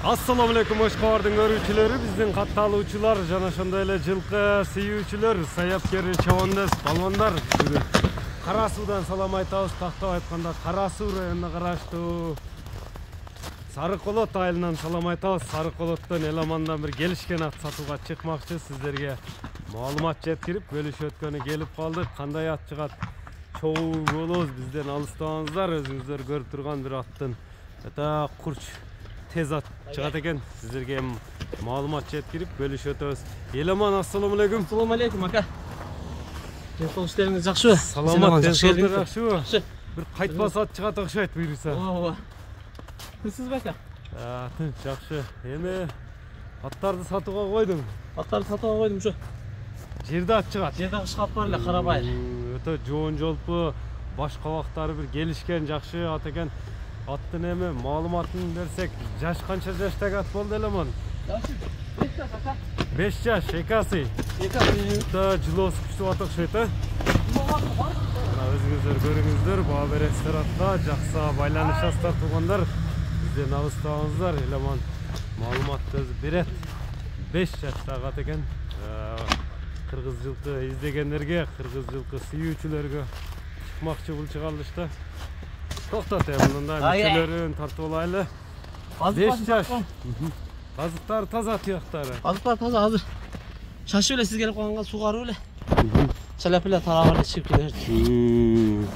Assalamu alaikum Oşqo'nun görүүчүлөрү, биздин катталуучулар жана ошондой эле жылкы сүйүүчүлөр, саяпкер, чабандас, балбандар. Кара суудан салам айтабыз. Тактап айтканда Кара суу районуна караштуу Сары Колот айылынан салам айтабыз. Сары Колоттон Эламандан бир келишкен ат сатууга чыкмакчы. Сиздерге маалымат жеткирип, бөлүшүп өткөнү келип калдык. Кандай ат чыгат? Чогуу болобуз, бизден алыстабаңыздар. Өзүңүздөр көрүп турган бир аттын ата курч тез ат чыгат экен. Сиздерге маалымат жеткирип, бөлүшүп өтөбүз. Эламан, ассаламу алейкум. Ассаламу алейкум ака. Ден иштериңиз жакшыбы? Саламат, жакшыбы? Бир кайтпас ат чыгат окшойт буйруса. Ооба. Тынчсызбы ака? Тынч, жакшы. Эми аттарды сатууга койдум. Аттарды сатууга койдум ушу. Жерде ат чыгат. Жерде кышкап бар эле карабай. Өтө жоон жолпу, баш кабактары бир келишкен, жакшы ат экен. Аттын эми маалыматын берсек, жаш канча жаштагы ат болду Эламан? Жашы 5 жаш ака. 5 жаш, экасы. Да, жылоос күчтүү ат окшойт, а? Өзүңүздөр көрүңүздөр, баа бересиздер атка, жакса байланышасыздар туугандар. Бизден алыстабаңыздар. Эламан маалыматты өзү берет. 5 жаштагы ат экен. Кыргыз жылкы издегендерге, кыргыз жылкы сүйүүчүлөргө чыкмакчы бул чыгарылышта. Токтот мындай мүчөлөрүн тартып алайлы. 5 жаш. Азыктары таза, тияктары. Азыктар таза, азыр шашып эле сиз келип калганга сугарып эле. Чалап эле тарап эле чыгып кетерди.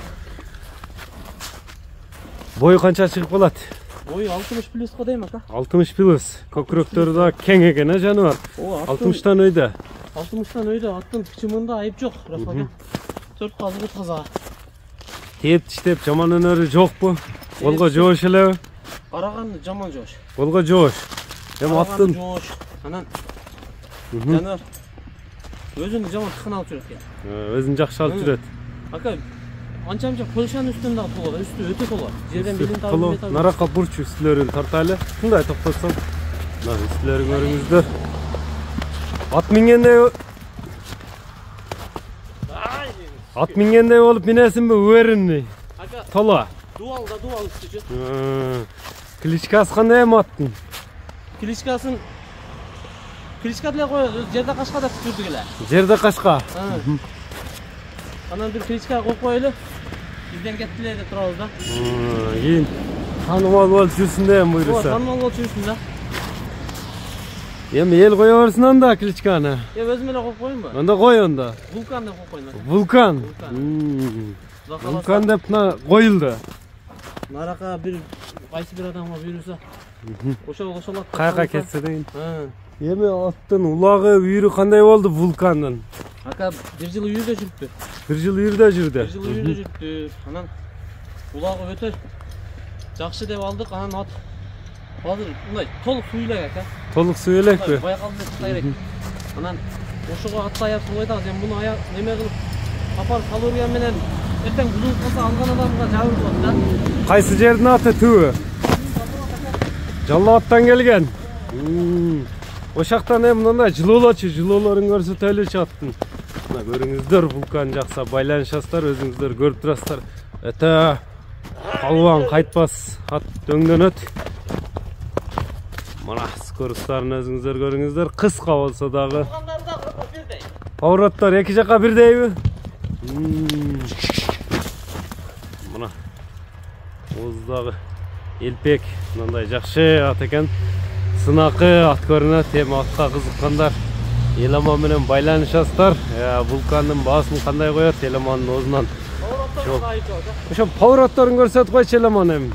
Бою канча чыгып калат? Бою 60 плюска дейм ака. 60 плюс. Көкүрөктөрү да кең экен, жаныбар. 60тан өйдө. 60тан өйдө, аттын кычымында айып жок, Рафака. 4 казыры таза. Теп тиштеп жаман өнөрү жокпу? Колго жоош элеби? Караган жаман жоош. Колго жоош. Эми аттын жоош. Анан жанар өзүн жаман тыкын алып жүрөт экен. Өзүн жакшы алып жүрөт. Ака, анча-мынча Польшанын үстүндө дагы толот, үстү өтө толот. Жерден билин табып метат. Нарака бурч үстүлөрүн тартайлы. Мындай токтотсом. Мына үстүлөрүн көрүңүздөр. Ат мингендей болуп минесинби, уверенный? Ака, тола. Дуал үстүчү. Кличкасы кандай эми аттын? Кличка деле коёбуз, жерде кашка да түшүрдүк эле. Жерде кашка. Анан бир кличка коюп коелу. Бизден кетти эле деп турабыз да. Кийин таанымал болуп жүрсүн да эми буйруса. Таанымал болуп жүрсүн да. Эми эл кое берсин анда кличканы. Өзүм эле коюп коеюнбу? Анда кой анда. Вулкан деп коюп коеюн. Вулкан. Вулкан деп коюлду. Нарака бир кайсы бир адамга буйруса. Ошол ат. Каяка кетсе дейин. Эми аттын улагы, үйүрү кандай болду вулкандын? Ака 1 жыл үйүрдө жүрүптү. 1 жыл үйүрдө жүрдү. 1 жыл үйүрдө жүрүптү. Анан улагы өтө жакшы деп алдык. Анан ат азыр мындай толук суу элек ака. Толук суу элекпи? Байкалды элек. Анан ошого атты аяп суу айдабыз. Эми муну аяп неме кылып апарып калырган менен эртең бузулуп калса алган адамга жабыр болот да. Кайсы жердин аты түбү? Жалал Абадтан келген. Ошактан эми мындай жылоолочу, жылоолорун көрсөтөлүчү аттын. Мына көрүңүздөр, вулкан жакса байланышасыздар, өзүңүздөр көрүп турасыздар. Өтө калбан, кайтпас ат дөңдөнөт. Мына скоросттарын өзүңүздөр көрүңүздөр. Кыска болсо дагы. Повороттор эки жакка бирдейби? Мына оздагы элпек мындай жакшы ат экен. Сынакы ат көрүнөт. Эми атка кызыккандар Эламан менен байланышасыздар. Вулкандын баасын кандай коет? Эламандын оозунан. Ошо поворотторун көрсөтүп койчу Эламан эми.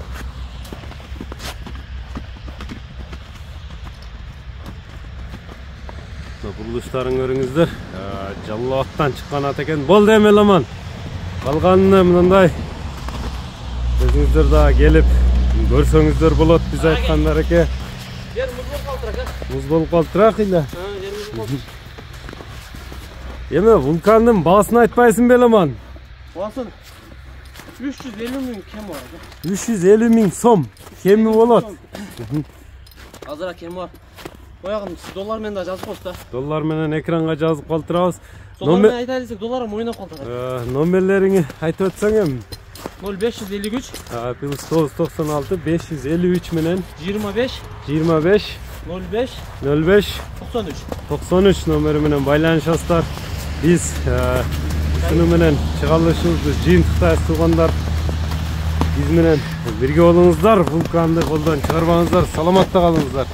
Бурулуштарын көрүңүздөр. Жалал Абадтан чыккан ат экен. Болду эми Эламан. Калганын мындай өзүңүздөр да келип көрсөңүздөр болот. Биз айткандар эке. Жер муз болуп калдыра. Муз болуп калдыра эле. Эми вулкандын баасын айтпайсыңбы Эламан? Баасын 350 миң кем бар. 350 миң сом kemi bolot. Azırak kemi var. Koyalım siz dolar menен да жазып коюңуз да. Dollar менен экранга жазып калтырабыз. Dolar menен айтайлы десек доллар мойнап калтырат. Номерлериңи айтып өтсөң эми. 0553 Плюс 996 553 менен 25 25 05 05 93. 93 номери менен байланышасыздар. Биз ушуну менен чыгарылышыбызды жыйынтыктайбыз туугандар. Биз менен бирге болуңуздар. Вулканды колдон чыгарбаңыздар. Саламатта калыңыздар.